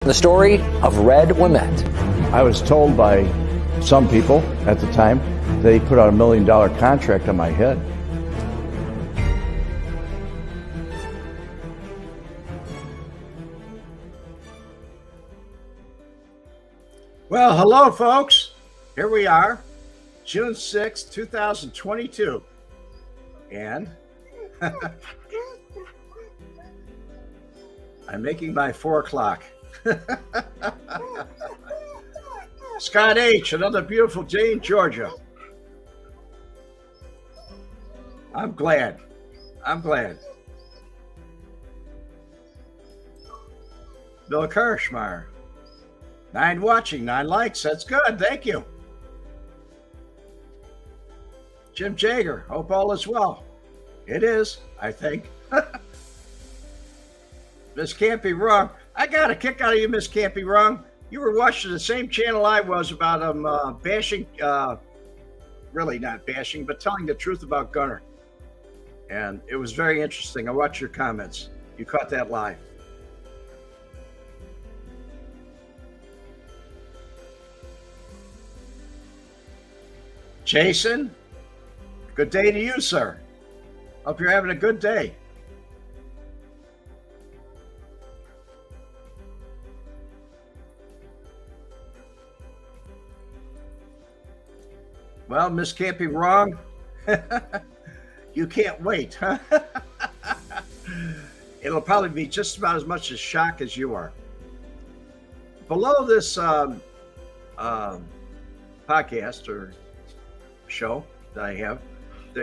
the story of Red Wemette. I was told by some people at the time they put out $1 million contract on my head. Well, hello, folks. Here we are, June 6, 2022. And I'm making my 4 o'clock. Scott H., another beautiful day in Georgia. I'm glad. Bill Kirschmeyer. 9 watching, 9 likes. That's good. Thank you. Jim Jager. Hope all is well. It is, I think. Miss Can't Be Wrong. I got a kick out of you, Miss Can't Be Wrong. You were watching the same channel I was about bashing, really not bashing, but telling the truth about Gunner. And it was very interesting. I watched your comments. You caught that live. Jason, good day to you, sir. Hope you're having a good day. Well, Miss Can't Be Wrong, you can't wait, huh? It'll probably be just about as much a shock as you are. Below this podcast or show that I have,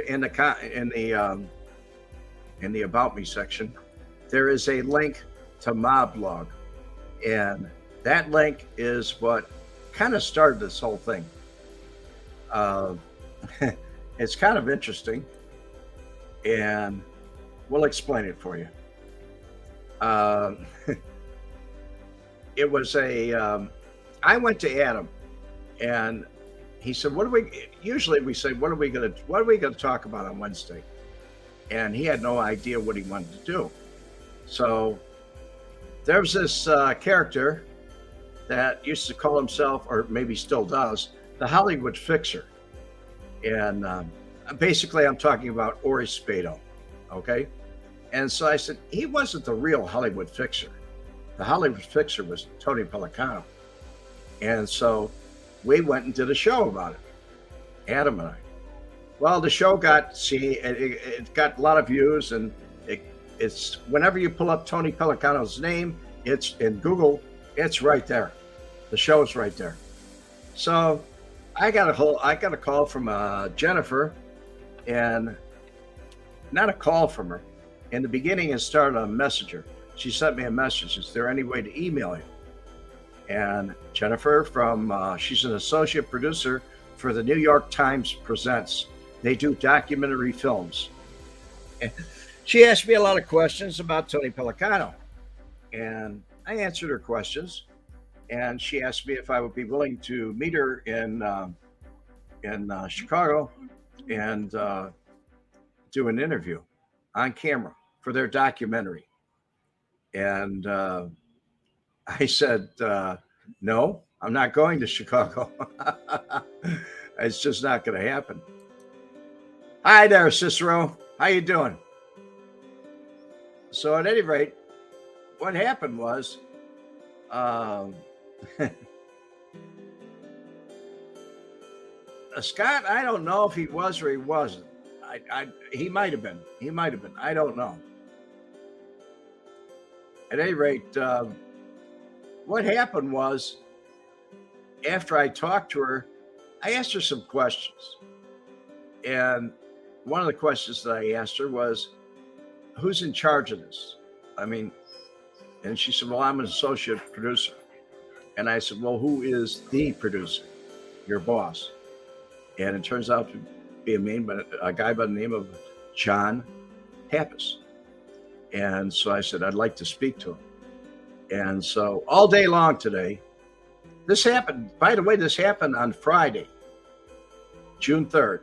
in the About Me section, there is a link to Moblog, and that link is what kind of started this whole thing. It's kind of interesting, and we'll explain it for you. It was I went to Adam, and he said, usually we say, what are we going to talk about on Wednesday? And he had no idea what he wanted to do. So there was this character that used to call himself, or maybe still does, the Hollywood Fixer. And basically I'm talking about Ori Spado, okay? And so I said, he wasn't the real Hollywood Fixer. The Hollywood Fixer was Tony Pelicano. And so we went and did a show about it, Adam and I. Well, the show it got a lot of views, and it's whenever you pull up Tony Pelicano's name, it's in Google, it's right there. The show is right there. So I got a call from Jennifer, and not a call from her. In the beginning, it started on Messenger. She sent me a message. Is there any way to email you? And Jennifer she's an associate producer for the New York Times Presents. They do documentary films. And she asked me a lot of questions about Tony Pelicano, and I answered her questions. And she asked me if I would be willing to meet her in Chicago and do an interview on camera for their documentary. And I said, no, I'm not going to Chicago. It's just not going to happen. Hi there, Cicero. How you doing? So at any rate, what happened was, Scott, I don't know if he was or he wasn't. He might have been. I don't know. At any rate, what happened was, after I talked to her, I asked her some questions. And one of the questions that I asked her was, who's in charge of this? And she said, well, I'm an associate producer. And I said, well, who is the producer? Your boss. And it turns out to be a guy by the name of John Pappas. And so I said, I'd like to speak to him. And so all day long today, this happened, by the way, this happened on Friday, June 3rd.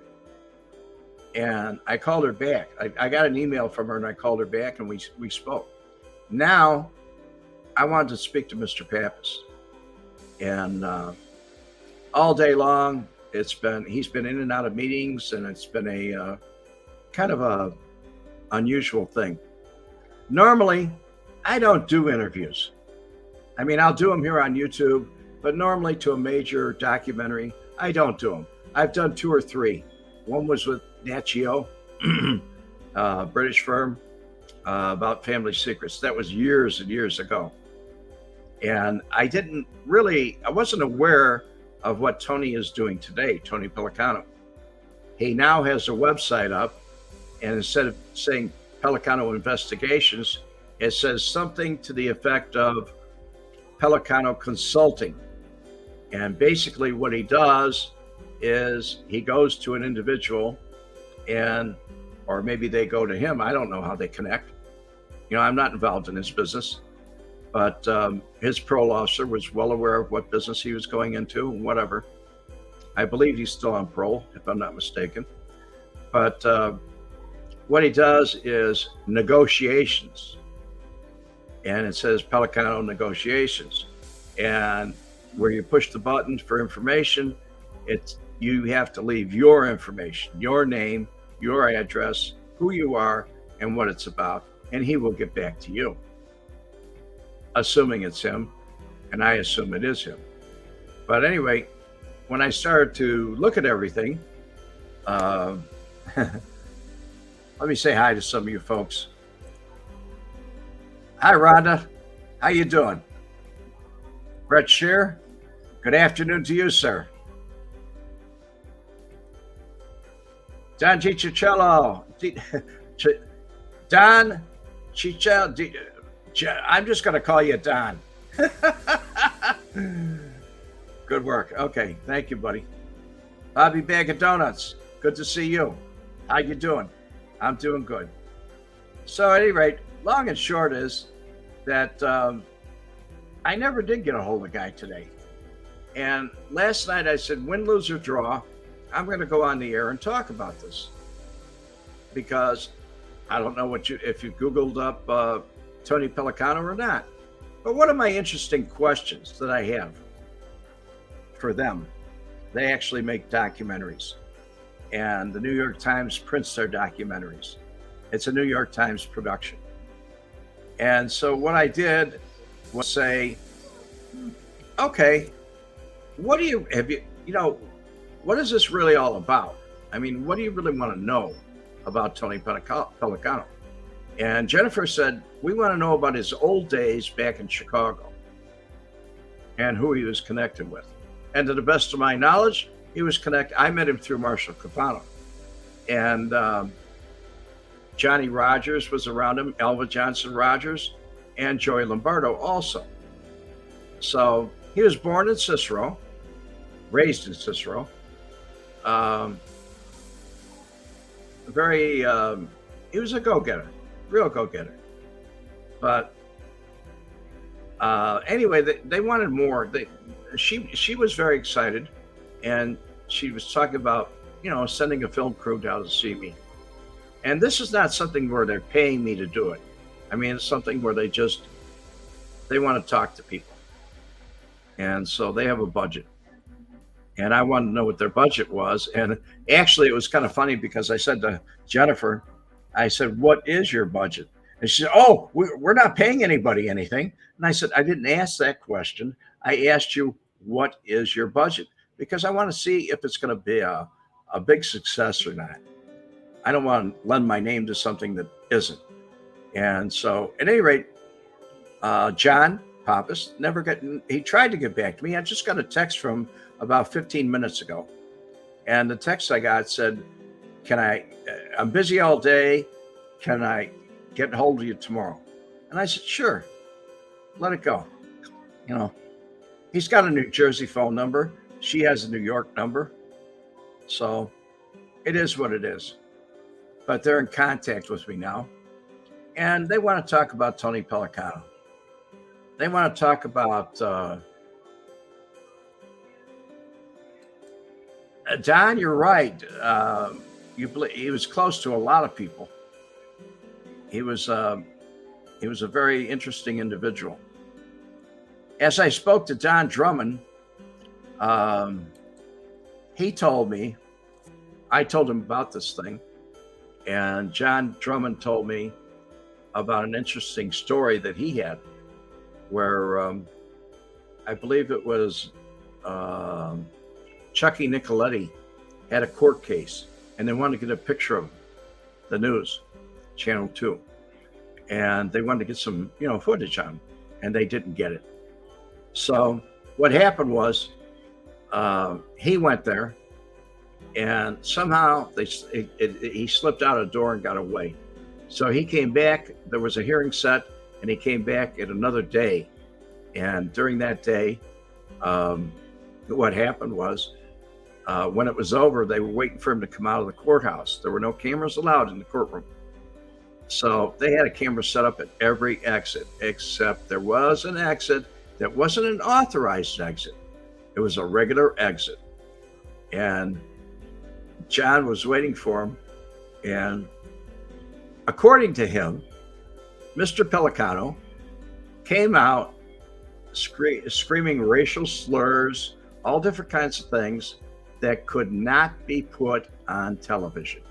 And I called her back. I got an email from her and I called her back and we spoke. Now I wanted to speak to Mr. Pappas, and all day long he's been in and out of meetings, and it's been a kind of a unusual thing. Normally, I don't do interviews. I mean, I'll do them here on YouTube, but normally to a major documentary, I don't do them. I've done 2 or 3. One was with Nat Geo, British firm, about family secrets. That was years and years ago. And I wasn't aware of what Tony is doing today, Tony Pelicano. He now has a website up, and instead of saying Pelicano Investigations, it says something to the effect of Pelicano Consulting. And basically what he does is he goes to an individual, or maybe they go to him. I don't know how they connect. I'm not involved in his business, but his parole officer was well aware of what business he was going into and whatever. I believe he's still on parole, if I'm not mistaken. But what he does is negotiations. And it says Pelicano Negotiations. And where you push the button for information, you have to leave your information, your name, your address, who you are, and what it's about, and he will get back to you. Assuming it's him, and I assume it is him. But anyway, when I started to look at everything, let me say hi to some of you folks. Hi, Rhonda. How you doing? Brett Shear, good afternoon to you, sir. Don Ciccicello. Don Ciccicello. I'm just going to call you Don. Good work. Okay, thank you, buddy. Bobby Bag of Donuts. Good to see you. How you doing? I'm doing good. So at any rate, long and short is that I never did get a hold of the guy today. And last night I said, win, lose, or draw, I'm going to go on the air and talk about this. Because I don't know if you Googled up Tony Pelicano or not. But one of my interesting questions that I have for them, they actually make documentaries. And the New York Times prints their documentaries. It's a New York Times production. And so what I did was say, okay, what is this really all about? I mean, what do you really want to know about Tony Pelicano? And Jennifer said, we want to know about his old days back in Chicago and who he was connected with. And to the best of my knowledge, I met him through Marshall Cafano. And Johnny Rogers was around him, Elva Johnson Rogers, and Joey Lombardo also. So he was born in Cicero, raised in Cicero. He was a go-getter, real go-getter. But anyway, they wanted more. She was very excited, and she was talking about, sending a film crew down to see me. And this is not something where they're paying me to do it. I mean, it's something where they want to talk to people. And so they have a budget. And I wanted to know what their budget was. And actually, it was kind of funny because I said to Jennifer, I said, what is your budget? And she said, oh, we're not paying anybody anything. And I said, I didn't ask that question. I asked you, what is your budget? Because I want to see if it's going to be a big success or not. I don't want to lend my name to something that isn't. And so at any rate, John Pappas he tried to get back to me. I just got a text from about 15 minutes ago. And the text I got said, I'm busy all day. Can I get hold of you tomorrow? And I said, sure, let it go. He's got a New Jersey phone number. She has a New York number. So it is what it is. But they're in contact with me now. And they want to talk about Tony Pelicano. They want to talk about Don, you're right. He was close to a lot of people. He was a very interesting individual. as I spoke to John Drummond, he told me, I told him about this thing, and John Drummond told me about an interesting story that he had where I believe it was Chucky Nicoletti had a court case, and they wanted to get a picture of the news, Channel 2. And they wanted to get some, footage on him, and they didn't get it. So what happened was he went there, and somehow he slipped out a door and got away. So he came back. There was a hearing set, and he came back at another day. And during that day, what happened was when it was over, they were waiting for him to come out of the courthouse. There were no cameras allowed in the courtroom. So they had a camera set up at every exit, except there was an exit that wasn't an authorized exit. It was a regular exit. And John was waiting for him. And according to him, Mr. Pellicano came out screaming racial slurs, all different kinds of things that could not be put on television.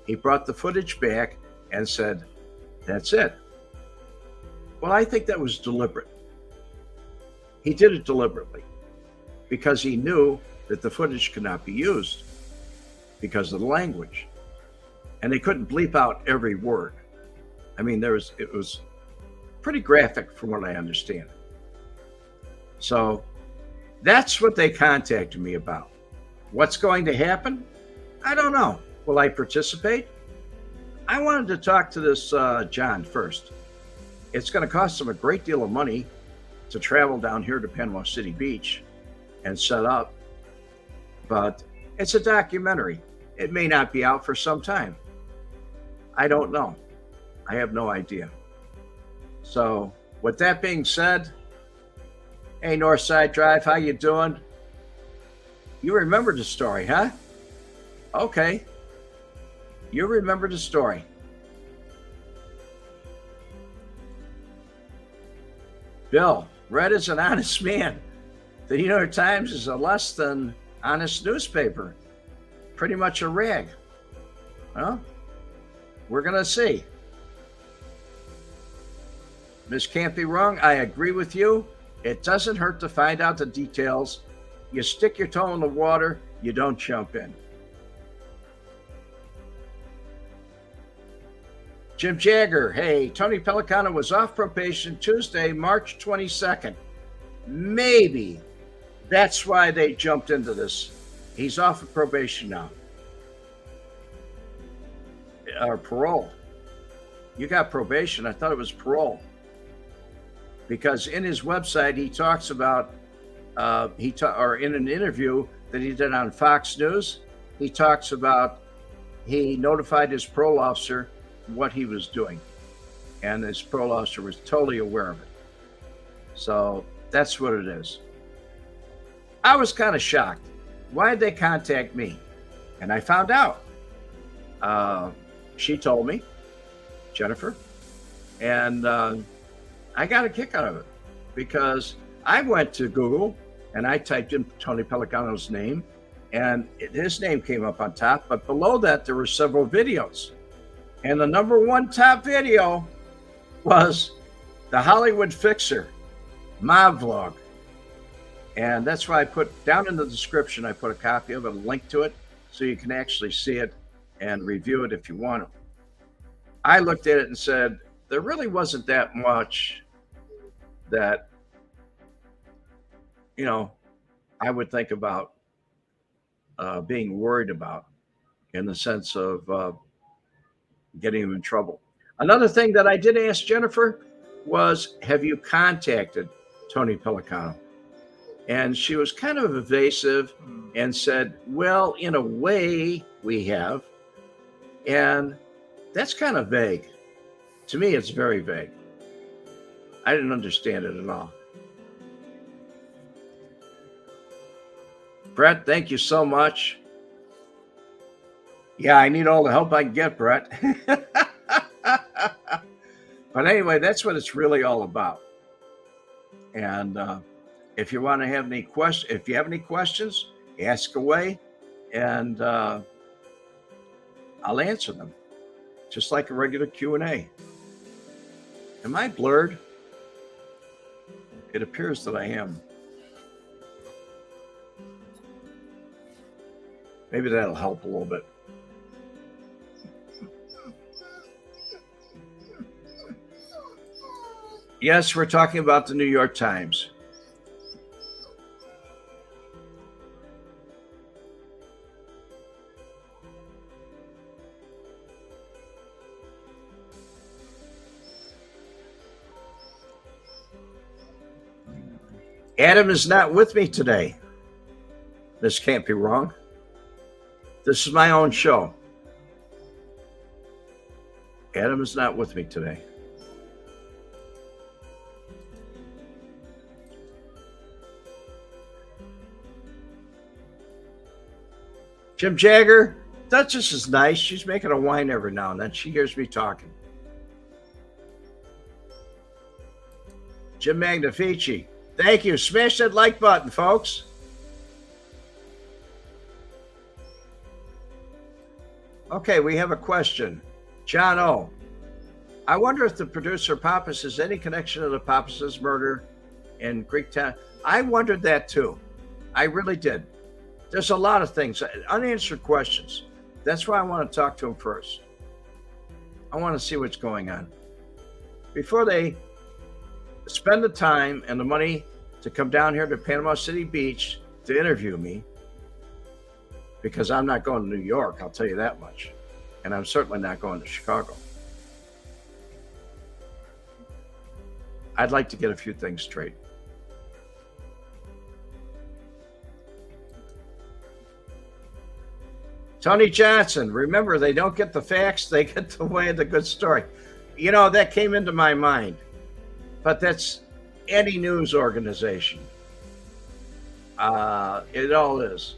He brought the footage back and said, "That's it." Well, I think that was deliberate. He did it deliberately because he knew that the footage could not be used because of the language. And they couldn't bleep out every word. I mean, it was pretty graphic from what I understand. So that's what they contacted me about. What's going to happen? I don't know. Will I participate? I wanted to talk to this John first. It's going to cost him a great deal of money to travel down here to Panama City Beach and set up. But it's a documentary. It may not be out for some time. I don't know. I have no idea. So with that being said, hey, Northside Drive, how you doing? You remember the story, huh? Okay. You remember the story. Bill, Red is an honest man. The New York Times is a less than honest newspaper. Pretty much a rag. Well, we're going to see. Miss Can't Be Wrong, I agree with you. It doesn't hurt to find out the details. You stick your toe in the water, you don't jump in. Jim Jagger, hey, Tony Pellicano was off probation Tuesday, March 22nd. Maybe that's why they jumped into this. He's off of probation now. Or parole. You got probation. I thought it was parole. Because in his website, he talks about, or in an interview that he did on Fox News, he talks about he notified his parole officer what he was doing. And his parole officer was totally aware of it. So that's what it is. I was kind of shocked. Why did they contact me? And I found out. She told me, Jennifer, and I got a kick out of it because I went to Google and I typed in Tony Pellicano's name and his name came up on top. But below that, there were several videos. And the number one top video was the Hollywood Fixer mob vlog. And that's why I put down in the description, I put a copy of it, a link to it, so you can actually see it and review it if you want to. I looked at it and said, there really wasn't that much that, I would think about being worried about in the sense of getting him in trouble. Another thing that I did ask Jennifer was, have you contacted Tony Pellicano? And she was kind of evasive and said, well, in a way we have. And that's kind of vague. To me, it's very vague. I didn't understand it at all. Brett, thank you so much. Yeah, I need all the help I can get, Brett. But anyway, that's what it's really all about. And If you want to have any if you have any questions, ask away, and I'll answer them, just like a regular Q&A. Am I blurred? It appears that I am. Maybe that'll help a little bit. Yes, we're talking about the New York Times. Adam is not with me today. This can't be wrong. This is my own show. Adam is not with me today. Jim Jagger, Duchess is nice. She's making a wine every now and then. She hears me talking. Jim Magnifici, thank you. Smash that like button, folks. Okay, we have a question. John O. I wonder if the producer Pappas has any connection to the Pappas' murder in Greektown. I wondered that too. I really did. There's a lot of things, unanswered questions. That's why I want to talk to him first. I want to see what's going on before they spend the time and the money to come down here to Panama City Beach to interview me, because I'm not going to New York, I'll tell you that much. And I'm certainly not going to Chicago. I'd like to get a few things straight. Tony Johnson, remember, they don't get the facts, they get the way of the good story. You know, that came into my mind. But that's any news organization. It all is.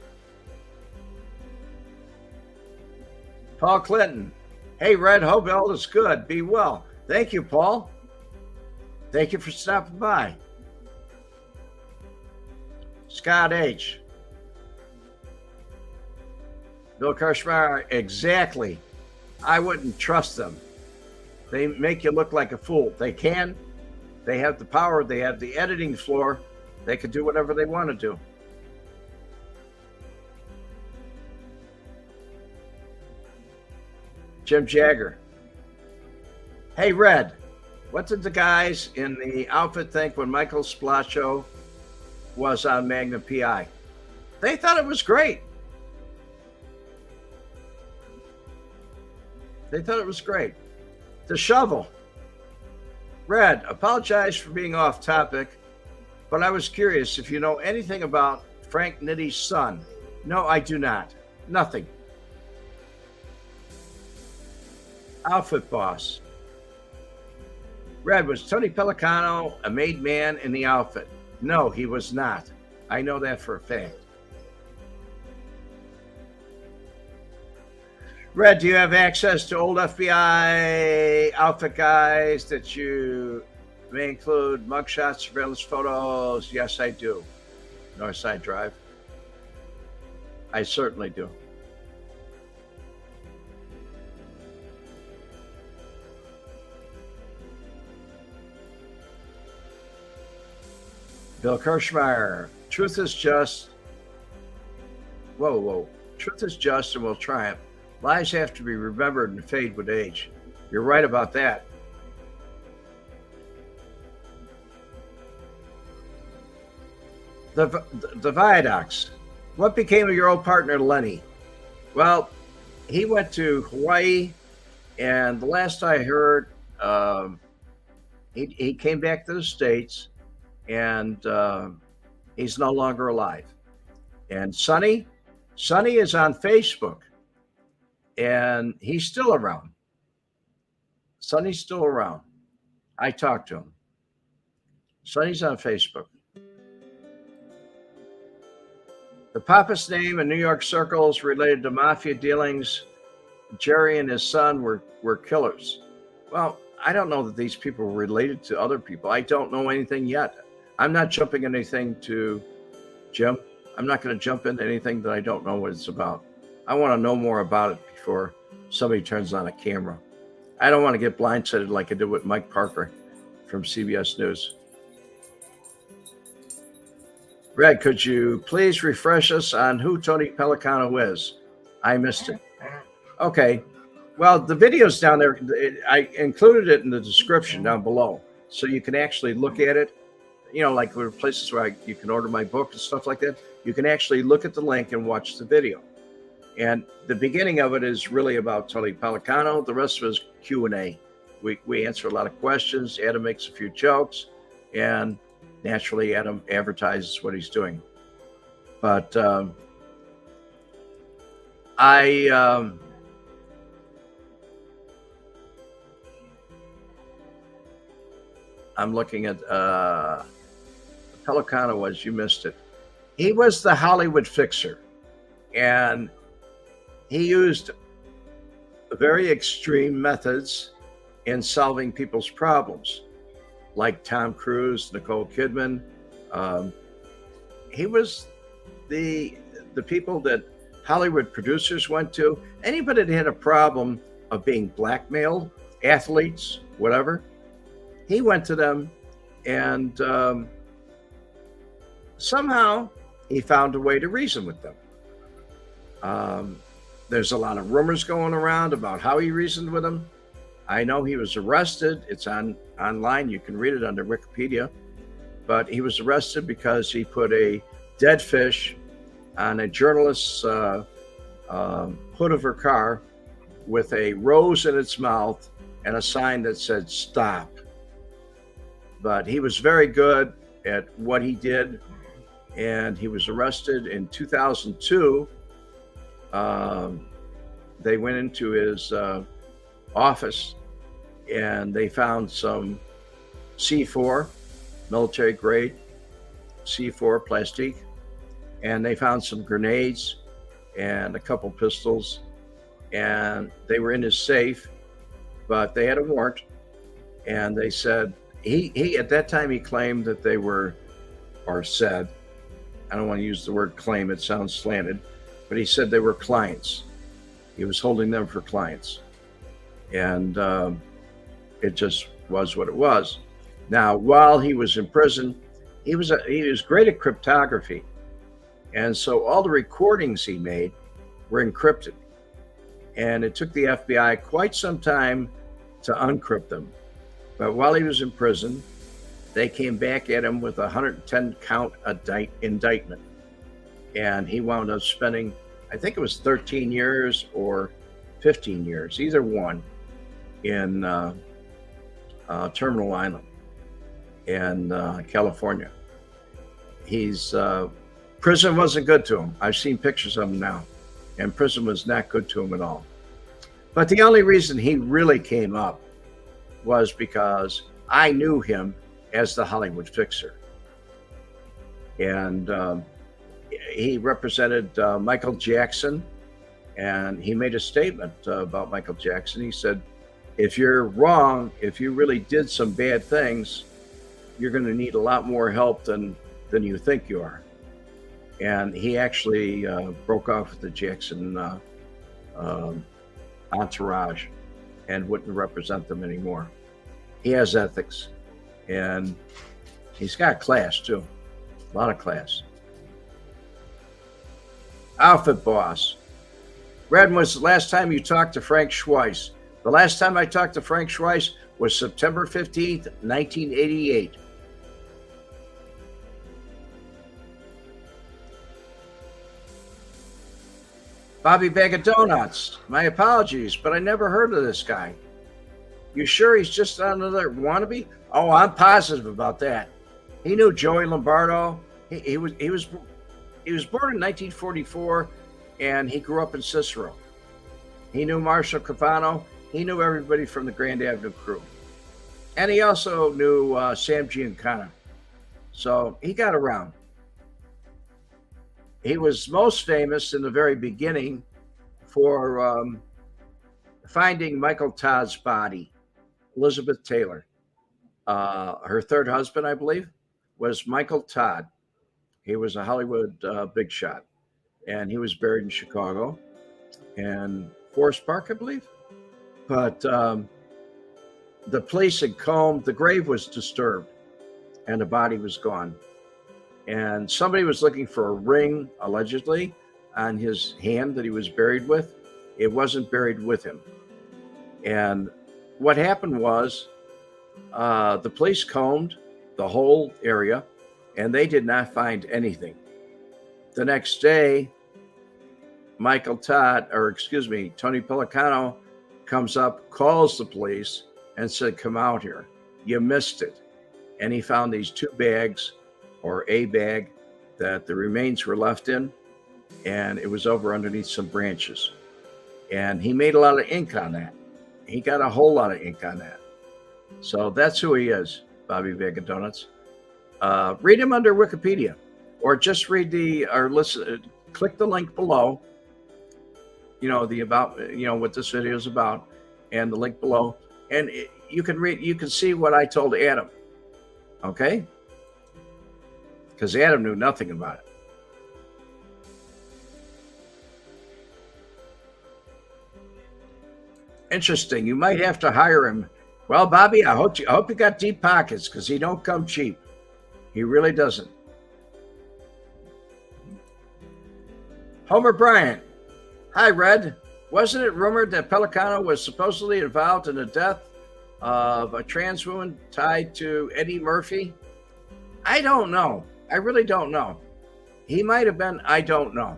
Paul Clinton. Hey, Red, hope all is good. Be well. Thank you, Paul. Thank you for stopping by. Scott H. Bill Kirschmeyer, exactly. I wouldn't trust them. They make you look like a fool. They can. They have the power. They have the editing floor. They can do whatever they want to do. Jim Jagger. Hey, Red, what did the guys in the outfit think when Michael Splasho was on Magnum PI? They thought it was great. They thought it was great. The Shovel. Red, apologize for being off topic, but I was curious if you know anything about Frank Nitty's son. No, I do not. Nothing. Outfit Boss. Red, was Tony Pelicano a made man in the outfit? No, he was not. I know that for a fact. Red, do you have access to old FBI outfit guys that you may include mugshots, surveillance photos? Yes, I do. Northside Drive. I certainly do. Bill Kirschmeyer, truth is just. Whoa. Truth is just and will triumph. Lies have to be remembered and fade with age. You're right about that. The Viaducts. What became of your old partner, Lenny? Well, he went to Hawaii, and the last I heard, he came back to the States, and he's no longer alive. And Sonny is on Facebook. And he's still around. Sonny's still around. I talked to him. Sonny's on Facebook. The Pappas name in New York circles related to mafia dealings. Jerry and his son were killers. Well, I don't know that these people were related to other people. I don't know anything yet. I'm not jumping anything to Jim. I'm not going to jump into anything that I don't know what it's about. I want to know more about it before somebody turns on a camera. I don't want to get blindsided like I did with Mike Parker from CBS News. Red, could you please refresh us on who Tony Pelicano is? I missed it. Okay. Well, the video's down there. I included it in the description down below, so you can actually look at it. You know, like there are places where you can order my book and stuff like that. You can actually look at the link and watch the video. And the beginning of it is really about Tony Pelicano. The rest of it is Q&A. We answer a lot of questions. Adam makes a few jokes, and naturally, Adam advertises what he's doing. But I'm looking at Pelicano was, you missed it. He was the Hollywood fixer, and he used very extreme methods in solving people's problems, like Tom Cruise, Nicole Kidman. He was the people that Hollywood producers went to. Anybody that had a problem of being blackmailed, athletes, whatever, he went to them, and somehow he found a way to reason with them. There's a lot of rumors going around about how he reasoned with them. I know he was arrested. It's online. You can read it under Wikipedia. But he was arrested because he put a dead fish on a journalist's hood of her car with a rose in its mouth and a sign that said "Stop." But he was very good at what he did, and he was arrested in 2002. They went into his office, and they found some C4, military grade C4 plastic, and they found some grenades and a couple pistols, and they were in his safe, but they had a warrant. And they said he at that time he claimed that they were, or said, I don't want to use the word claim, it sounds slanted, but he said they were clients. He was holding them for clients, and it just was what it was. Now, while he was in prison, he was great at cryptography, and so all the recordings he made were encrypted, and it took the FBI quite some time to uncrypt them. But while he was in prison, they came back at him with a 110 count indictment, and he wound up spending, I think it was 13 years or 15 years, either one, in Terminal Island in California. Prison wasn't good to him. I've seen pictures of him now, and prison was not good to him at all. But the only reason he really came up was because I knew him as the Hollywood fixer. And he represented Michael Jackson, and he made a statement about Michael Jackson. He said, if you're wrong, if you really did some bad things, you're going to need a lot more help than you think you are. And he actually broke off with the Jackson entourage and wouldn't represent them anymore. He has ethics, and he's got class too, a lot of class. Outfit Boss. Red, was the last time you talked to Frank Schweiss? The last time I talked to Frank Schweiss was September 15th, 1988. Bobby Bag of Donuts. My apologies, but I never heard of this guy. You sure he's just another wannabe? Oh, I'm positive about that. He knew Joey Lombardo. He was born in 1944, and he grew up in Cicero. He knew Marshall Cavano. He knew everybody from the Grand Avenue crew. And he also knew Sam Giancana. So he got around. He was most famous in the very beginning for finding Michael Todd's body, Elizabeth Taylor, her third husband, I believe. was Michael Todd. He was a Hollywood big shot, and he was buried in Chicago and Forest Park, I believe. But the police had combed, the grave was disturbed, and the body was gone. And somebody was looking for a ring, allegedly, on his hand that he was buried with. It wasn't buried with him. And what happened was the police combed the whole area, and they did not find anything. The next day, Tony Pelicano comes up, calls the police, and said, come out here. You missed it. And he found these 2 bags, or a bag, that the remains were left in, and it was over underneath some branches. And he made a lot of ink on that. He got a whole lot of ink on that. So that's who he is, Bobby Bag of Donuts. Read him under Wikipedia, or just read click the link below, the about, what this video is about, and the link below. And you can see what I told Adam. Okay? Because Adam knew nothing about it. Interesting. You might have to hire him. Well, Bobby, I hope you got deep pockets, because he don't come cheap. He really doesn't. Homer Bryant. Hi, Red. Wasn't it rumored that Pelicano was supposedly involved in the death of a trans woman tied to Eddie Murphy? I don't know. I really don't know. He might have been. I don't know.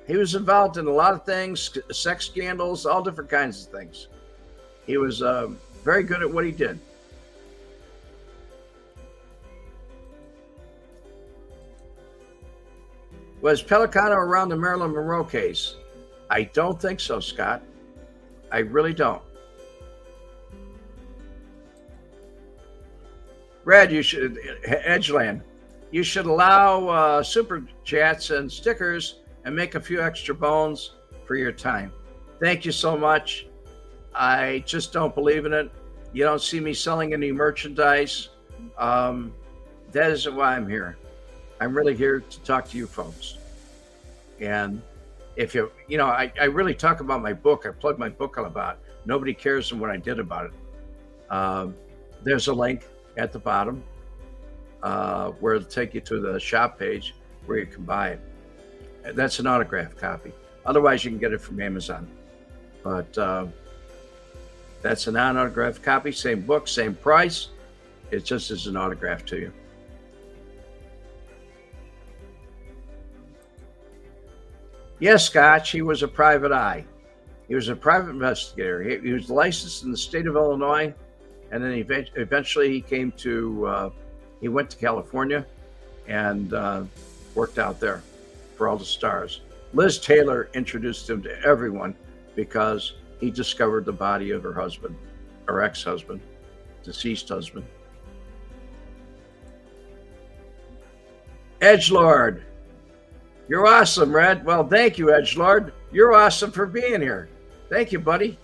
He was involved in a lot of things, sex scandals, all different kinds of things. He was very good at what he did. Was Pelicano around the Marilyn Monroe case? I don't think so, Scott. I really don't. Red, Edgeland, you should allow super chats and stickers and make a few extra bones for your time. Thank you so much. I just don't believe in it. You don't see me selling any merchandise. That isn't why I'm here. I'm really here to talk to you folks. And if I really talk about my book. I plug my book all about. Nobody cares what I did about it. There's a link at the bottom where it'll take you to the shop page where you can buy it. That's an autographed copy. Otherwise, you can get it from Amazon. But that's a non-autographed copy. Same book, same price. It just is an autograph to you. Yes, Scotch, he was a private eye. He was a private investigator. He was licensed in the state of Illinois, and then eventually he went to California and worked out there for all the stars. Liz Taylor introduced him to everyone because he discovered the body of her husband, her ex-husband, deceased husband. Edgelord. You're awesome, Red. Well, thank you, Edgelord. You're awesome for being here. Thank you, buddy.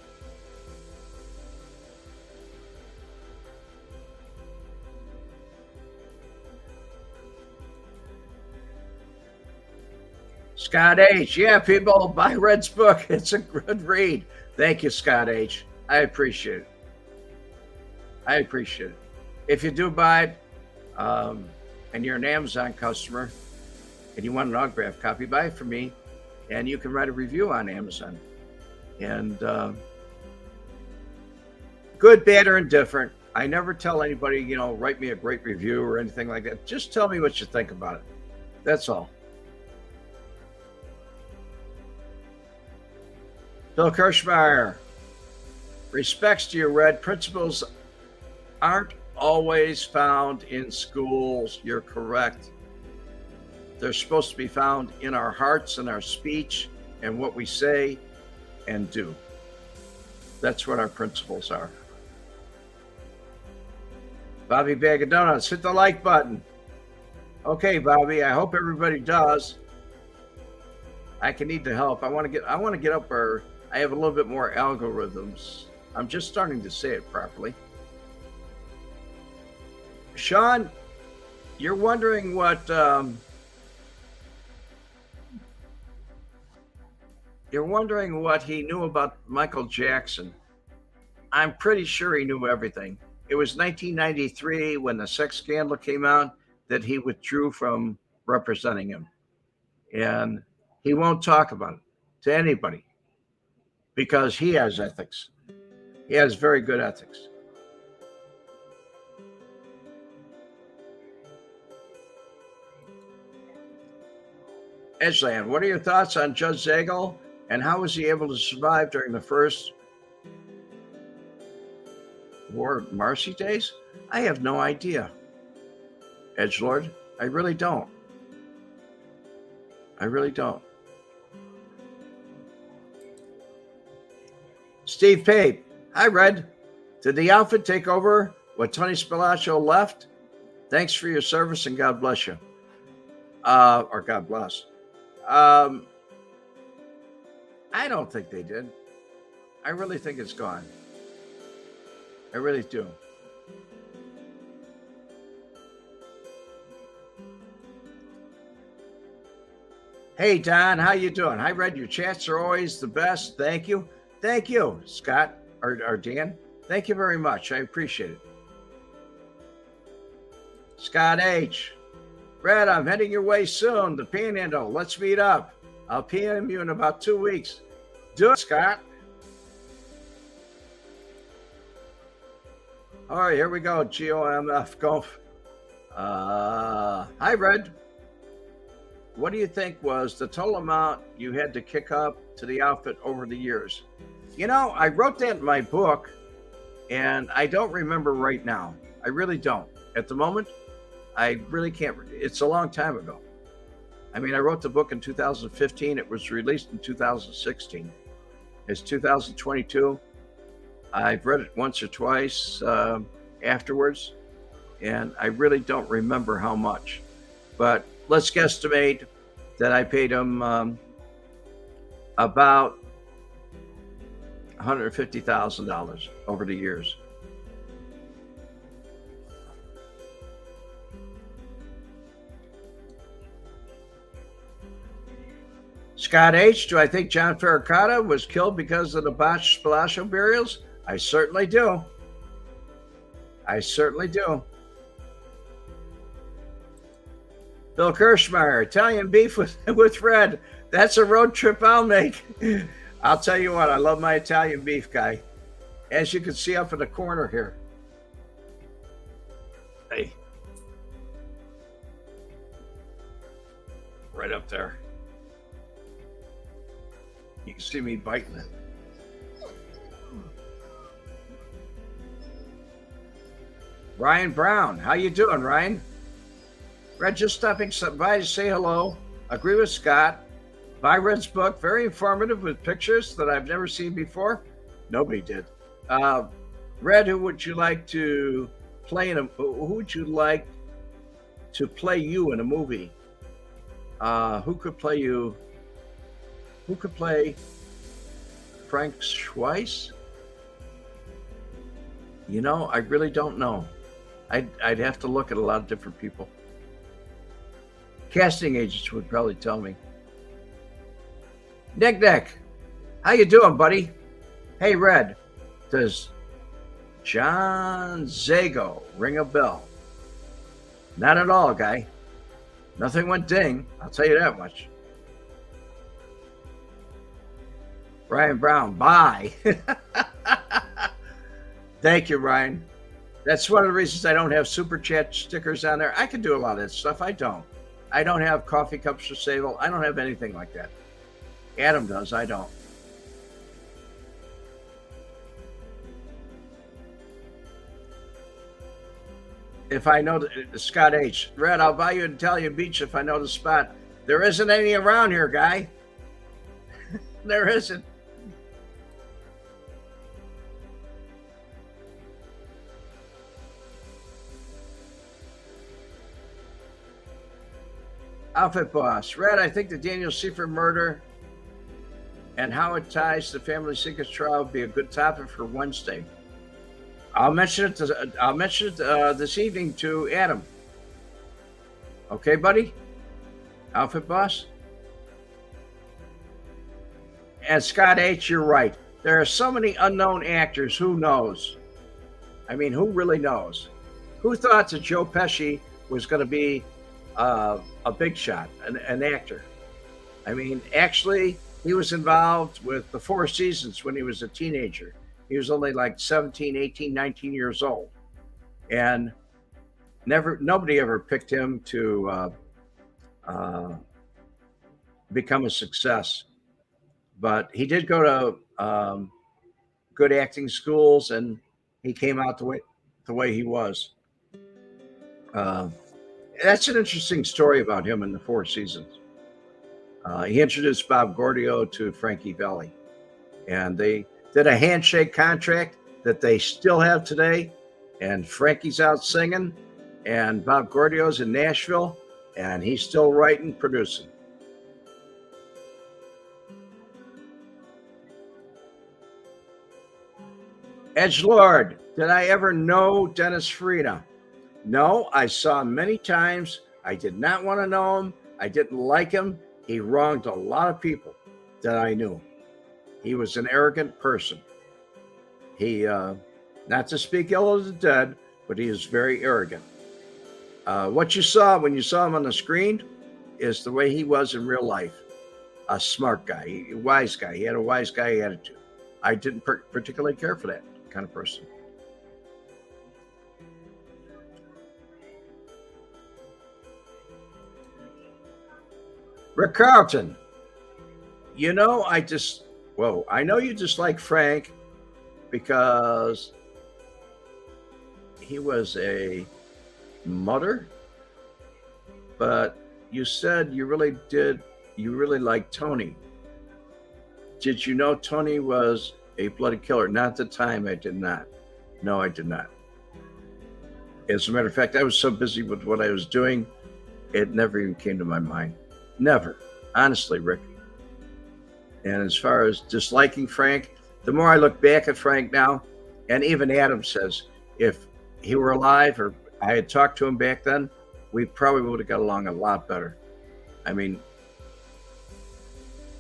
Scott H. Yeah, people, buy Red's book. It's a good read. Thank you, Scott H. I appreciate it. I appreciate it. If you do buy it, and you're an Amazon customer, and you want an autographed copy, buy it from me, and you can write a review on Amazon. And good, bad, or indifferent. I never tell anybody, write me a great review or anything like that. Just tell me what you think about it. That's all. Bill Kirschmeyer, respects to you, Red. Principles aren't always found in schools. You're correct. They're supposed to be found in our hearts and our speech and what we say and do. That's what our principles are. Bobby Bag of Donuts, hit the like button. Okay, Bobby, I hope everybody does. I can need the help. I want to get up where I have a little bit more algorithms. I'm just starting to say it properly. Sean, You're wondering what he knew about Michael Jackson. I'm pretty sure he knew everything. It was 1993 when the sex scandal came out that he withdrew from representing him. And he won't talk about it to anybody because he has ethics. He has very good ethics. Edgeland, what are your thoughts on Judge Zagel and how was he able to survive during the first War Marcy days? I have no idea. Edgelord, I really don't. I really don't. Steve Pape, hi Red. Did the outfit take over when Tony Spilaccio left? Thanks for your service and God bless you. Or God bless. I don't think they did. I really think it's gone. I really do. Hey Don, how you doing? Hi Red, your chats are always the best. Thank you. Thank you, Scott or Dan. Thank you very much. I appreciate it. Scott H. Red, I'm heading your way soon. The Panhandle. Let's meet up. I'll PM you in about 2 weeks. Do it, Scott. All right, here we go. GOMF. Go. Hi, Red. What do you think was the total amount you had to kick up to the outfit over the years? You know, I wrote that in my book, and I don't remember right now. I really don't. At the moment, I really can't. It's a long time ago. I mean, I wrote the book in 2015. It was released in 2016. It's 2022. I've read it once or twice afterwards, and I really don't remember how much. But let's guesstimate that I paid him about $150,000 over the years. Scott H., do I think John Ferracata was killed because of the botched Spilaccio burials? I certainly do. I certainly do. Bill Kirschmeyer, Italian beef with Red. That's a road trip I'll make. I'll tell you what, I love my Italian beef, guy. As you can see up in the corner here. Hey. Right up there. You can see me biting it. Ryan Brown, how you doing, Ryan? Red, just stopping by to say hello. Agree with Scott. Buy Red's book, very informative with pictures that I've never seen before. Nobody did. Red, who would you like to play in who would you like to play you in a movie? Who could play you? Who could play Frank Schweiss? You know, I really don't know. I'd have to look at a lot of different people. Casting agents would probably tell me. Nick, how you doing, buddy? Hey, Red, does John Zago ring a bell? Not at all, guy. Nothing went ding, I'll tell you that much. Ryan Brown, bye. Thank you, Ryan. That's one of the reasons I don't have super chat stickers on there. I can do a lot of that stuff. I don't have coffee cups for sale. I don't have anything like that. Adam does. I don't. If I know Scott H. Red, I'll buy you an Italian beach if I know the spot. There isn't any around here, guy. There isn't. Outfit Boss. Red, I think the Daniel Seifert murder and how it ties to the family secrets trial would be a good topic for Wednesday. I'll mention it this evening to Adam. Okay, buddy? Outfit boss? And Scott H., you're right. There are so many unknown actors. Who knows? I mean, who really knows? Who thought that Joe Pesci was going to be a big shot, an actor? I mean, actually, he was involved with the Four Seasons when he was a teenager. He was only like 17, 18, 19 years old. And nobody ever picked him to become a success. But he did go to good acting schools, and he came out the way he was. That's an interesting story about him in the Four Seasons. He introduced Bob Gordio to Frankie Valli, and they did a handshake contract that they still have today. And Frankie's out singing, and Bob Gordio's in Nashville, and he's still writing, producing. Edgelord, did I ever know Dennis Farina? No, I saw him many times. I did not want to know him. I didn't like him. He wronged a lot of people that I knew. He was an arrogant person. He, not to speak ill of the dead, but he is very arrogant. What you saw when you saw him on the screen is the way he was in real life. A smart guy, a wise guy. He had a wise guy attitude. I didn't particularly care for that kind of person. Rick Carlton, you know, I know you dislike Frank because he was a mutter, but you said you really liked Tony. Did you know Tony was a bloody killer? Not at the time, I did not. No, I did not. As a matter of fact, I was so busy with what I was doing, it never even came to my mind. Never. Honestly, Rick. And as far as disliking Frank, the more I look back at Frank now, and even Adam says, if he were alive or I had talked to him back then, we probably would have got along a lot better. I mean,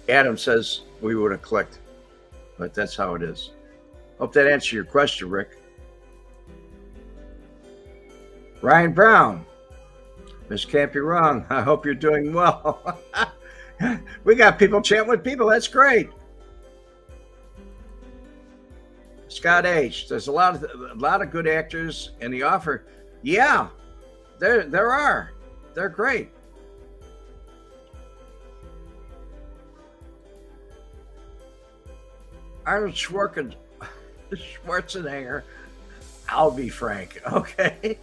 Adam says we would have clicked, but that's how it is. Hope that answered your question, Rick. Ryan Brown. Miss Can't Be Wrong. I hope you're doing well. We got people chatting with people. That's great. Scott H. There's a lot of good actors in the offer. Yeah, there are. They're great. Arnold Schwarzenegger. I'll be frank. Okay.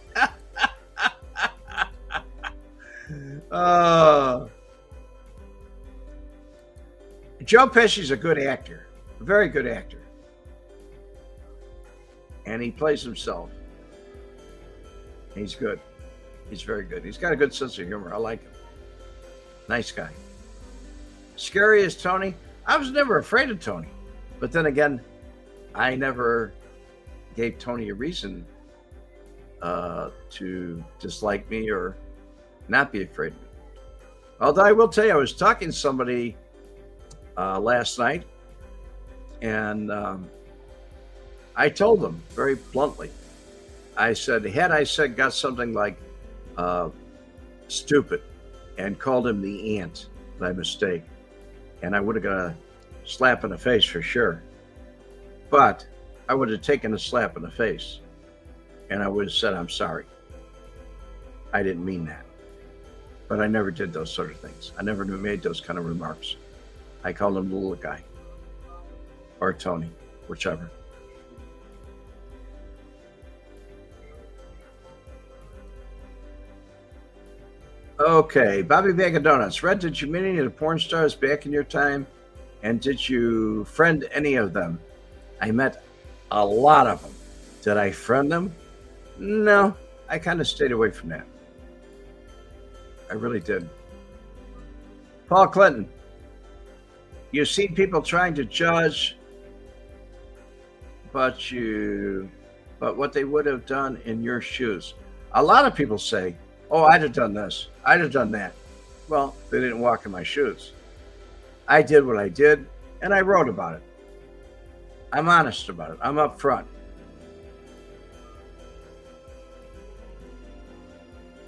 Joe Pesci's a good actor, a very good actor, and he plays himself. He's good. He's very good. He's got a good sense of humor. I like him. Nice guy. Scary as Tony. I was never afraid of Tony, but then again, I never gave Tony a reason to dislike me or not be afraid of me. Although I will tell you, I was talking to somebody last night, and I told them very bluntly. I said, got something like stupid and called him the ant by mistake, and I would have got a slap in the face for sure. But I would have taken a slap in the face, and I would have said, I'm sorry. I didn't mean that. But I never did those sort of things. I never made those kind of remarks. I called him the little guy. Or Tony, whichever. Okay, Bobby Bag of Donuts. Red, did you meet any of the porn stars back in your time? And did you friend any of them? I met a lot of them. Did I friend them? No, I kind of stayed away from that. I really did. Paul Clinton, you've seen people trying to judge, but what they would have done in your shoes. A lot of people say Oh, I'd have done this. I'd have done that. Well, they didn't walk in my shoes. I did what I did, and I wrote about it. I'm honest about it. I'm upfront.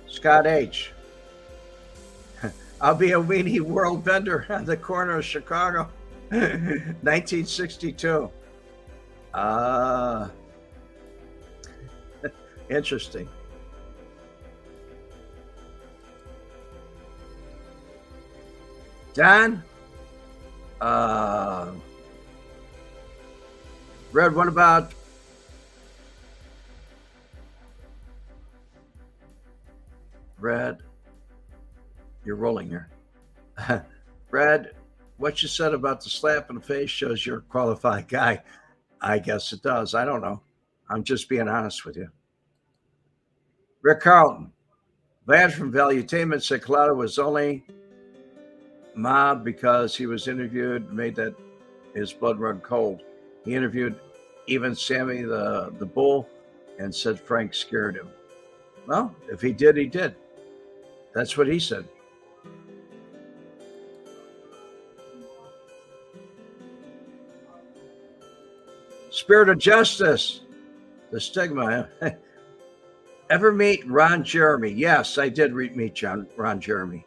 Scott H. I'll be a weenie world vendor on the corner of Chicago. 1962. Interesting. Don? Red, what about Red? You're rolling here. Red, what you said about the slap in the face shows you're a qualified guy. I guess it does. I don't know. I'm just being honest with you. Rick Carlton. Vlad from Valuetainment said Collado was only mob because he was interviewed, made that his blood run cold. He interviewed even Sammy the bull and said Frank scared him. Well, if he did, he did. That's what he said. Spirit of Justice, the stigma. Ever meet Ron Jeremy? Yes, I did meet Ron Jeremy.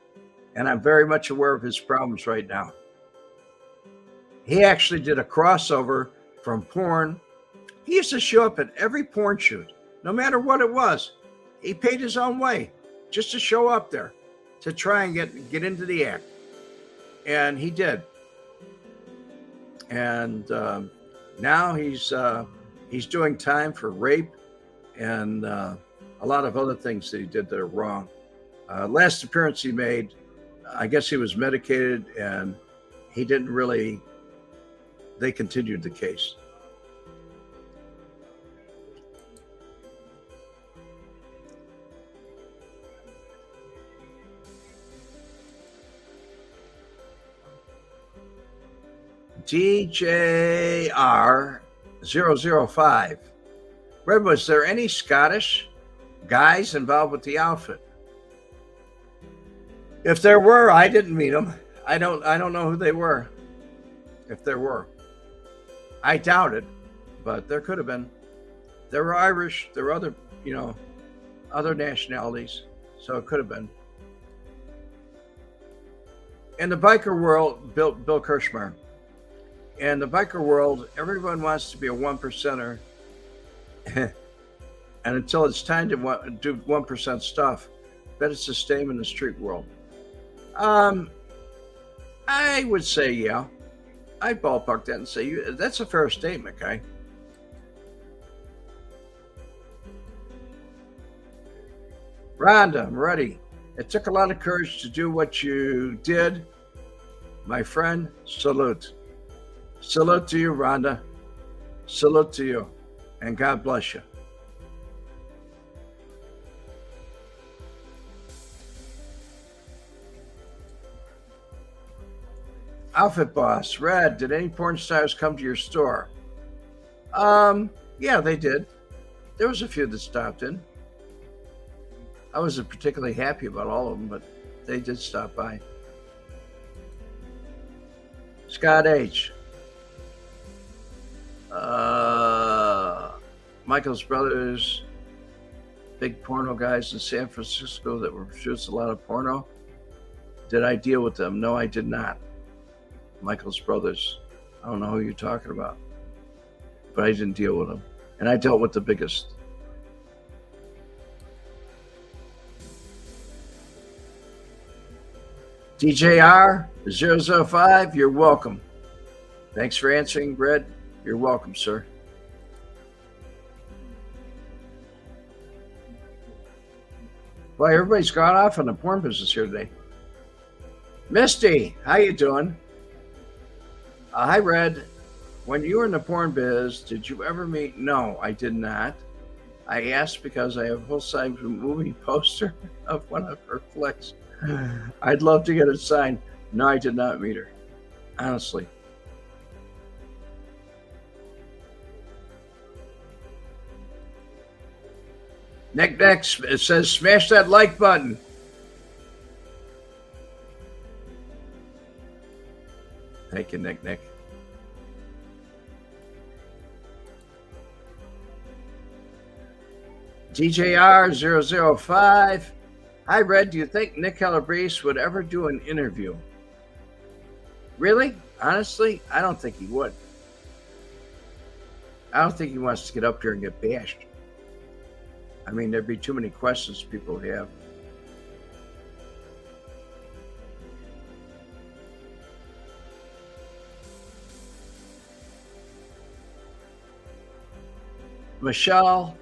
And I'm very much aware of his problems right now. He actually did a crossover from porn. He used to show up at every porn shoot, no matter what it was. He paid his own way just to show up there, to try and get into the act. And he did. And now he's doing time for rape and a lot of other things that he did that are wrong. Last appearance he made, I guess he was medicated and he didn't really, they continued the case. DJR005. Red, was there any Scottish guys involved with the outfit? If there were, I didn't meet them. I don't know who they were. If there were, I doubt it, but there could have been. There were Irish. There were other, other nationalities, so it could have been. In the biker world, Bill Kirschmeyer. In the biker world, everyone wants to be a 1%er, and until it's time to do 1% stuff, bet it's the same in the street world. I would say, yeah. I'd ballpark that and say that's a fair statement, guy. Rhonda, I'm ready. It took a lot of courage to do what you did. My friend, salute. Salute to you, Rhonda. Salute to you. And God bless you. Outfit Boss, Red, did any porn stars come to your store? Yeah, they did. There was a few that stopped in. I wasn't particularly happy about all of them, but they did stop by. Scott H. Michael's brothers, big porno guys in San Francisco that were shoots a lot of porno. Did I deal with them? No, I did not. Michael's brothers. I don't know who you're talking about, but I didn't deal with them. And I dealt with the biggest. DJR005, you're welcome. Thanks for answering, Brett. You're welcome, sir. Boy, everybody's gone off on the porn business here today. Misty, how you doing? Hi, Red. When you were in the porn biz, did you ever meet? No, I did not. I asked because I have a full-size movie poster of one of her flicks. I'd love to get it signed. No, I did not meet her. Honestly. Nick, it says smash that like button. Thank you, Nick. DJR005. Hi, Red. Do you think Nick Calabrese would ever do an interview? Really? Honestly, I don't think he would. I don't think he wants to get up here and get bashed. I mean, there'd be too many questions people have. Michelle,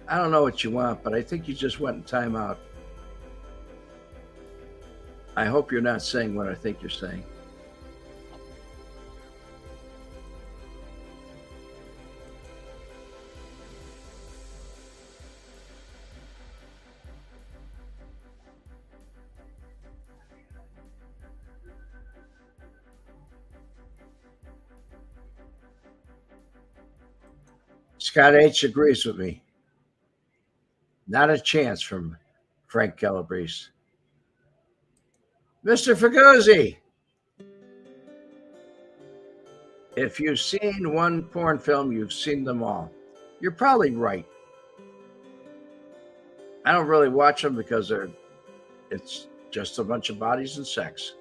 I don't know what you want, but I think you just went in timeout. I hope you're not saying what I think you're saying. Scott H. agrees with me. Not a chance from Frank Calabrese. Mr. Faguzzi, if you've seen one porn film, you've seen them all. You're probably right. I don't really watch them because it's just a bunch of bodies and sex.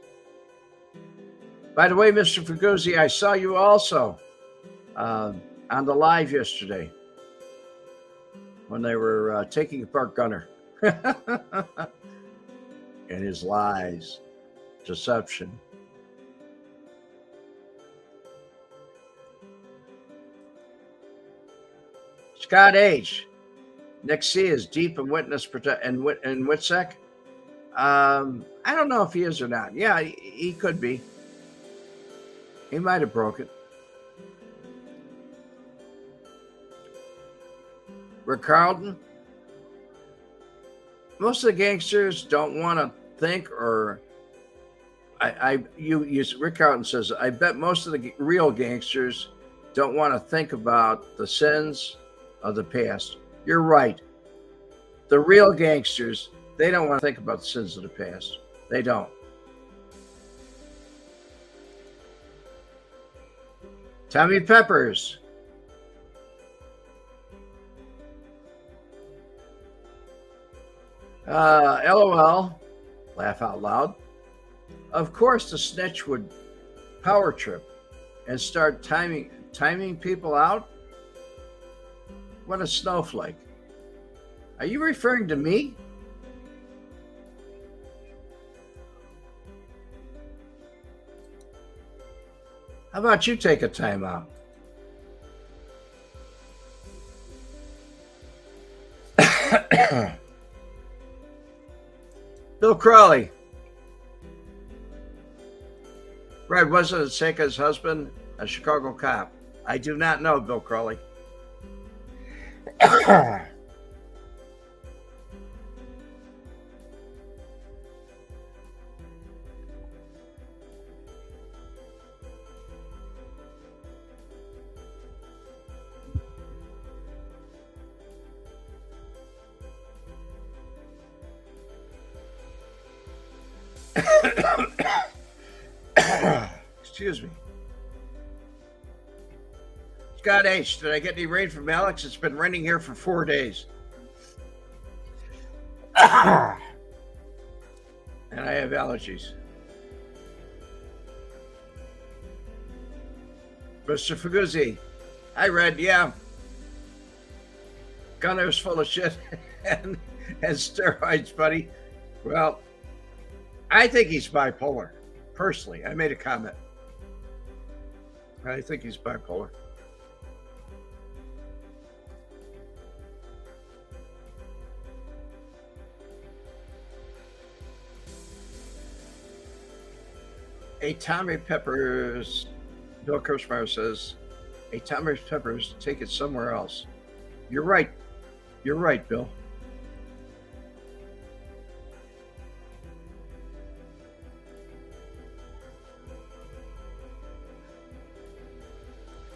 By the way, Mr. Faguzzi, I saw you also on the live yesterday when they were taking apart Gunner and his lies, deception. Scott H. Nick C is deep in witness and WITSEC. I don't know if he is or not. Yeah, he could be. He might have broke it. Rick Carlton. Most of the gangsters don't want to think, or Rick Carlton says, I bet most of the real gangsters don't want to think about the sins of the past. You're right. The real gangsters, they don't want to think about the sins of the past. They don't. Tommy Peppers. LOL, laugh out loud. Of course, the snitch would power trip and start timing people out. What a snowflake. Are you referring to me? How about you take a time out? Bill Crawley. Red, wasn't Seika's husband a Chicago cop? I do not know, Bill Crawley. Excuse me. Scott H., did I get any rain from Alex? It's been raining here for 4 days. And I have allergies. Mr. Faguzzi, I read, yeah. Gunner's full of shit and steroids, buddy. Well, I think he's bipolar. Personally, I made a comment. I think he's bipolar. A Tommy Peppers, Bill Kirschmeyer says, a Tommy Peppers, take it somewhere else. You're right. You're right, Bill.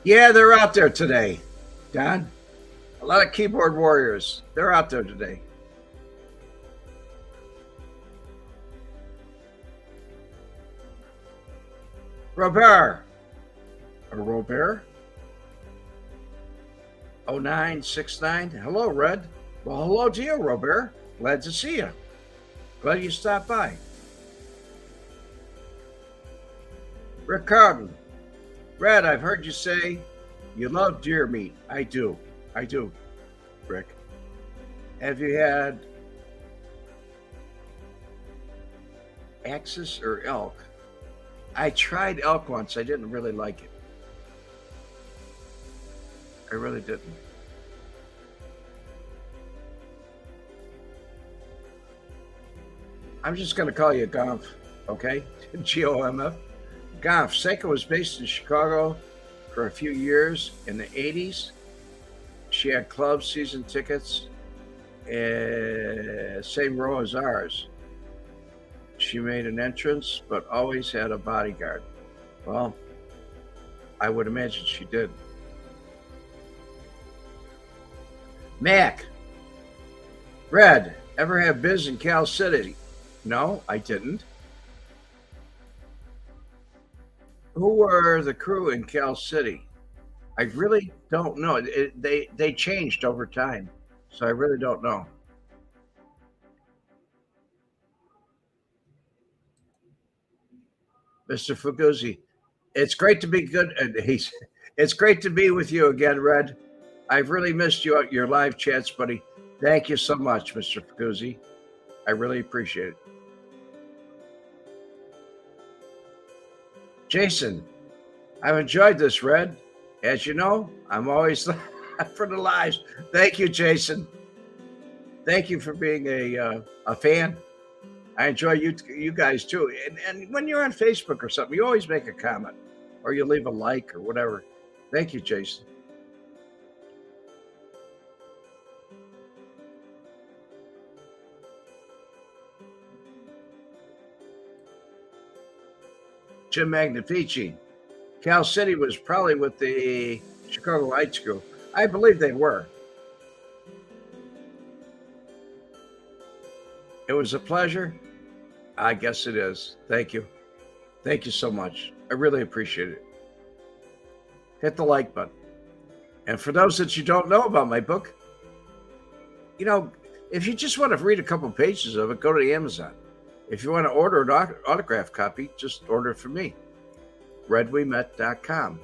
Yeah, they're out there today, Don. lot of keyboard warriors. They're out there today. Robert. Or Robert. 0969. Hello, Red. Well, hello to you, Robert. Glad to see you. Glad you stopped by. Rick Carlton. Red, I've heard you say you love deer meat. I do. I do, Rick. Have you had axis or elk? I tried elk once. I didn't really like it. I really didn't. I'm just going to call you Gomf, okay? Gomf. Gomf. Seika was based in Chicago for a few years in the 80s. She had club season tickets, same row as ours. She made an entrance, but always had a bodyguard. Well, I would imagine she did. Mac. Red, ever have biz in Cal City? No, I didn't. Who were the crew in Cal City? I really don't know. They changed over time, so I really don't know. Mr. Fuguzzi, it's great to be good. It's great to be with you again, Red. I've really missed you at your live chats, buddy. Thank you so much, Mr. Fuguzzi. I really appreciate it. Jason, I've enjoyed this, Red. As you know, I'm always for the lives. Thank you, Jason. Thank you for being a fan. I enjoy you guys too. And when you're on Facebook or something, you always make a comment or you leave a like or whatever. Thank you, Jason. Jim Magnifici. Cal City was probably with the Chicago Light School. I believe they were. It was a pleasure. I guess it is. Thank you. Thank you so much. I really appreciate it. Hit the like button. And for those that you don't know about my book, you know, if you just want to read a couple pages of it, go to Amazon. If you want to order an autograph copy, just order it from me. redwemette.com.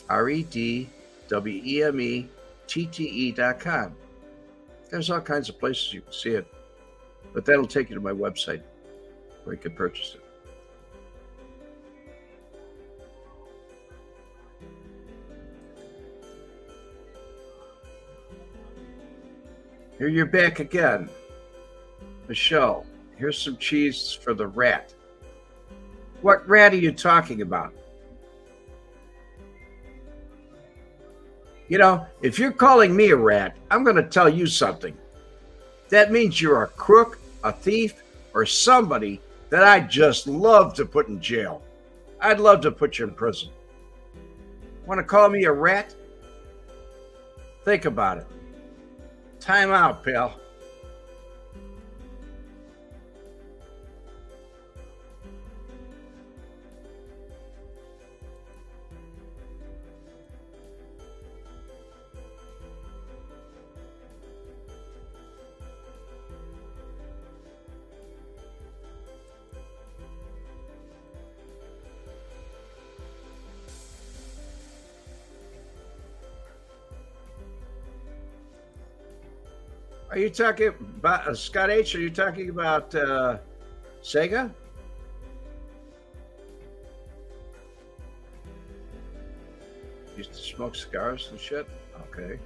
REDWEMETTE.com. There's all kinds of places you can see it, but that'll take you to my website where you can purchase it. Here you're back again. Michelle, here's some cheese for the rat. What rat are you talking about? You know, if you're calling me a rat, I'm going to tell you something. That means you're a crook, a thief, or somebody that I'd just love to put in jail. I'd love to put you in prison. Want to call me a rat? Think about it. Time out, pal. Are you talking about Scott H? Are you talking about Sega? Used to smoke cigars and shit? Okay.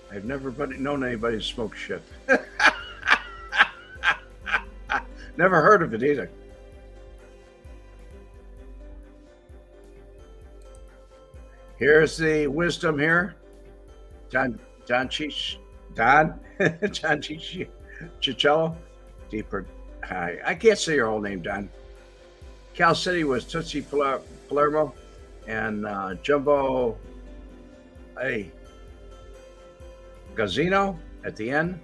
I've never known anybody to smoke shit. Never heard of it either. Here's the wisdom here. John Chichello. Deeper. Hi. I can't say your whole name, Don. Cal City was Tootsie Palermo and Jumbo Hey, Gazino at the end.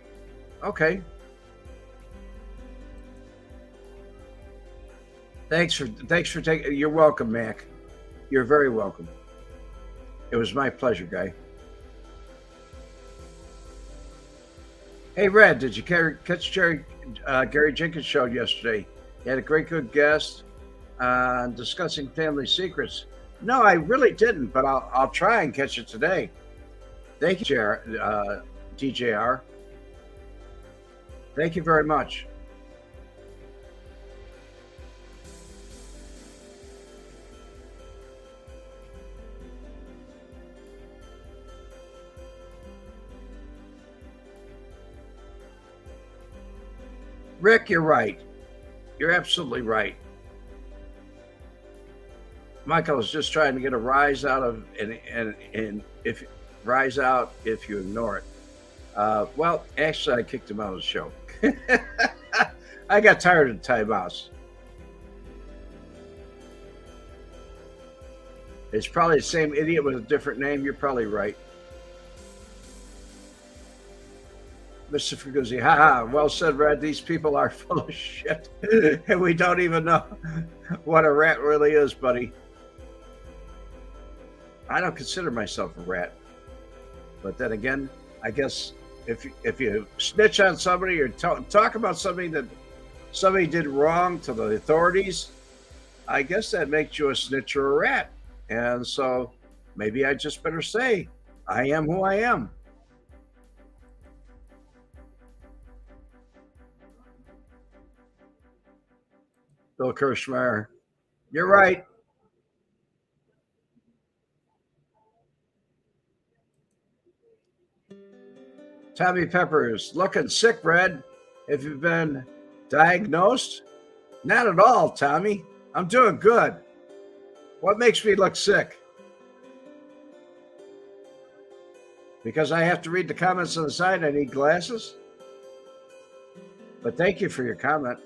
Okay. Thanks for taking. You're welcome, Mac. You're very welcome. It was my pleasure, guy. Hey, Red, did you catch Gary Jenkins' show yesterday? He had a great, good guest discussing family secrets. No, I really didn't, but I'll try and catch it today. Thank you, DJR. Thank you very much. Rick, you're right. You're absolutely right. Michael is just trying to get a rise out of and if rise out if you ignore it. Well, actually, I kicked him out of the show. I got tired of the timeouts. It's probably the same idiot with a different name. You're probably right. Mr. Fuguzzi, haha, well said, Red. These people are full of shit. And we don't even know what a rat really is, buddy. I don't consider myself a rat. But then again, I guess if you snitch on somebody or talk about something that somebody did wrong to the authorities, I guess that makes you a snitch or a rat. And so maybe I just better say, I am who I am. Bill Kirschmeyer, you're right. Tommy Peppers, looking sick, Red. Have you been diagnosed? Not at all, Tommy. I'm doing good. What makes me look sick? Because I have to read the comments on the side, I need glasses? But thank you for your comment.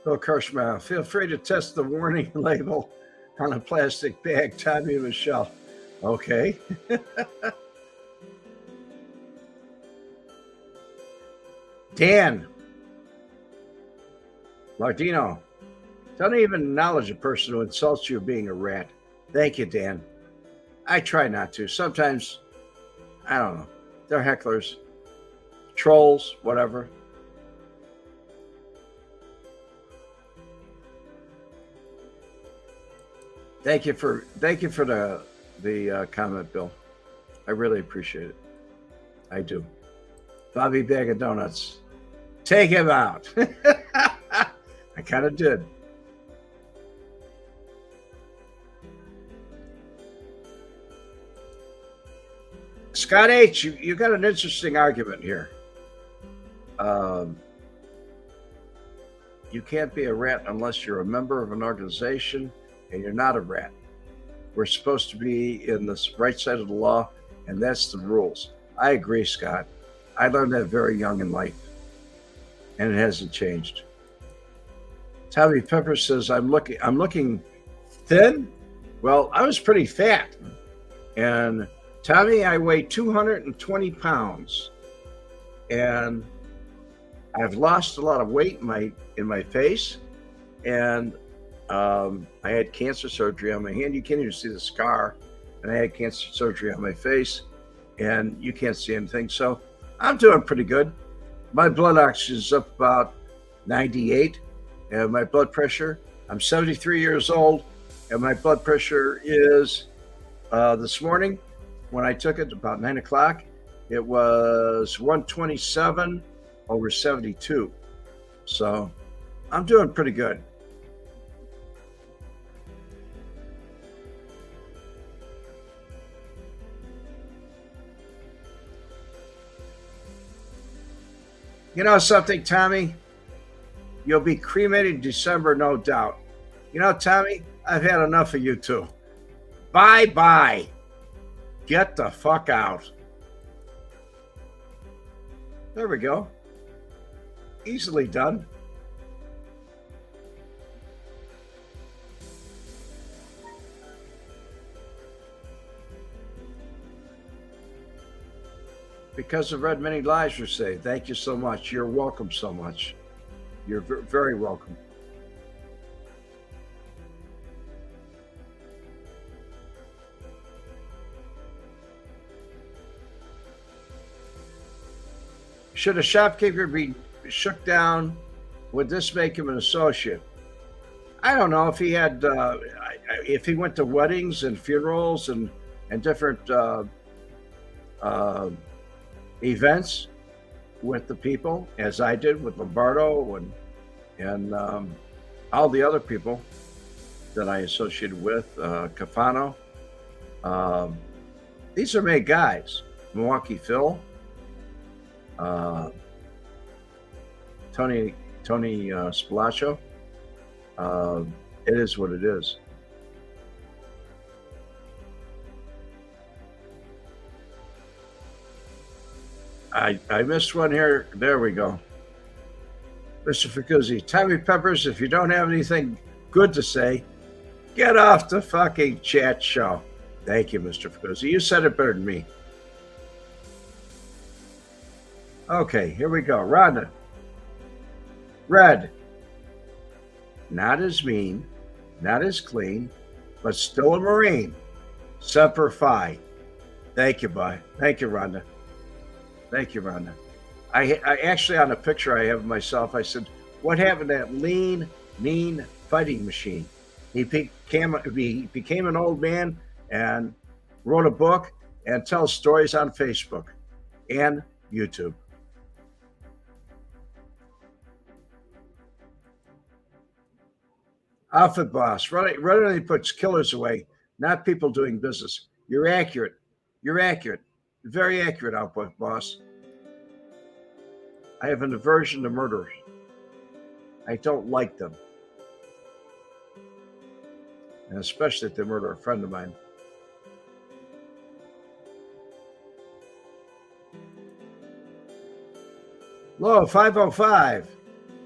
Bill Kirschmeyer, feel free to test the warning label on a plastic bag. Tommy and Michelle. Okay. Dan. Lardino. Don't even acknowledge a person who insults you being a rat. Thank you, Dan. I try not to. Sometimes, I don't know. They're hecklers. Trolls, whatever. Thank you for the comment, Bill. I really appreciate it. I do. Bobby Bag of Donuts. Take him out. I kind of did. Scott H., you got an interesting argument here. You can't be a rat unless you're a member of an organization, and you're not a rat. We're supposed to be in the right side of the law, and that's the rules. I agree, Scott. I learned that very young in life, and it hasn't changed. Tommy Pepper says, I'm looking thin? Well, I was pretty fat. And Tommy, I weigh 220 pounds. And I've lost a lot of weight in my face. And I had cancer surgery on my hand. You can't even see the scar. And I had cancer surgery on my face, and you can't see anything. So I'm doing pretty good. My blood oxygen is up about 98, and my blood pressure, I'm 73 years old, and my blood pressure is, this morning, when I took it about 9 o'clock, it was 127 over 72. So I'm doing pretty good. You know something, Tommy? You'll be cremated in December, no doubt. You know, Tommy, I've had enough of you too. Bye-bye. Get the fuck out. There we go. Easily done. Because I've read many lives were saved. Thank you so much. You're welcome so much. You're very welcome. Should a shopkeeper be shook down? Would this make him an associate? I don't know if he had, if he went to weddings and funerals and different events with the people, as I did with Lombardo and all the other people that I associated with, Cafano. These are made guys. Milwaukee Phil, Tony Spalacio. It is what it is. I missed one here. There we go. Mr. Ficuzzi, Tommy Peppers, if you don't have anything good to say, get off the fucking chat show. Thank you, Mr. Ficuzzi. You said it better than me. Okay, here we go. Rhonda. Red. Not as mean, not as clean, but still a Marine. Semper Fi. Thank you, bye. Thank you, Rhonda. Thank you, Rhonda. I actually, on a picture I have of myself, I said, what happened to that lean, mean fighting machine? He became an old man and wrote a book and tells stories on Facebook and YouTube. Outfit boss, running puts killers away, not people doing business. You're accurate. You're accurate. Very accurate, output boss. I have an aversion to murderers. I don't like them. And especially if they murder a friend of mine. Low 505.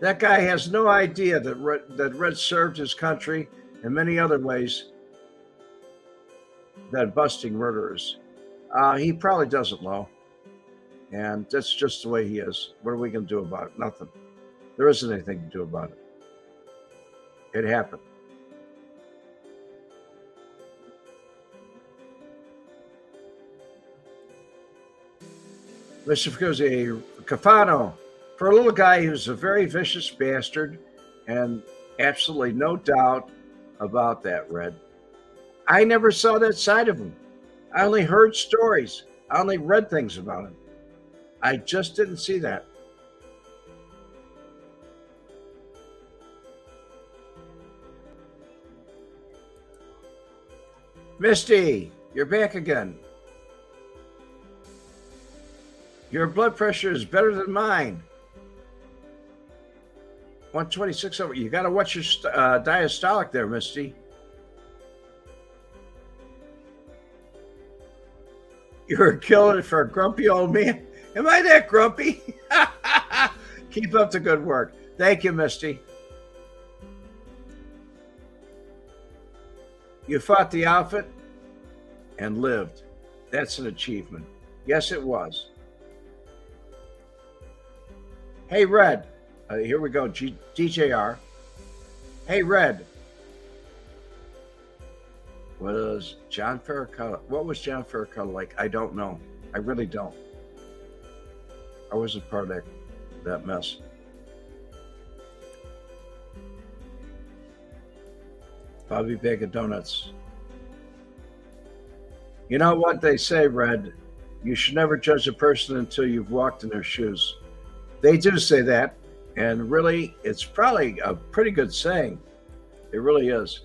That guy has no idea that Red served his country in many other ways than busting murderers. He probably doesn't, Low. And that's just the way he is. What are we going to do about it? Nothing. There isn't anything to do about it. It happened. Mr. Ficuzzi, Cafano, for a little guy who's a very vicious bastard, and absolutely no doubt about that, Red. I never saw that side of him. I only heard stories. I only read things about him. I just didn't see that. Misty, you're back again. Your blood pressure is better than mine. 126 over. You got to watch your diastolic there, Misty. You're a killer for a grumpy old man. Am I that grumpy? Keep up the good work. Thank you, Misty. You fought the outfit and lived. That's an achievement. Yes, it was. Hey, Red. Here we go. DJR. Hey, Red. What was John Farrakhan like? I don't know. I really don't. I wasn't part of that mess. Bobby Bag of Donuts. You know what they say, Red? You should never judge a person until you've walked in their shoes. They do say that, and really, it's probably a pretty good saying. It really is.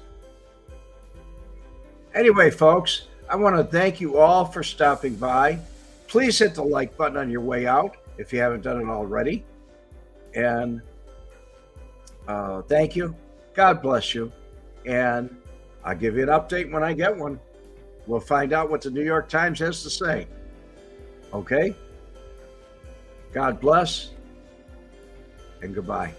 Anyway, folks, I want to thank you all for stopping by. Please hit the like button on your way out if you haven't done it already. And thank you. God bless you. And I'll give you an update when I get one. We'll find out what the New York Times has to say. Okay? God bless and goodbye.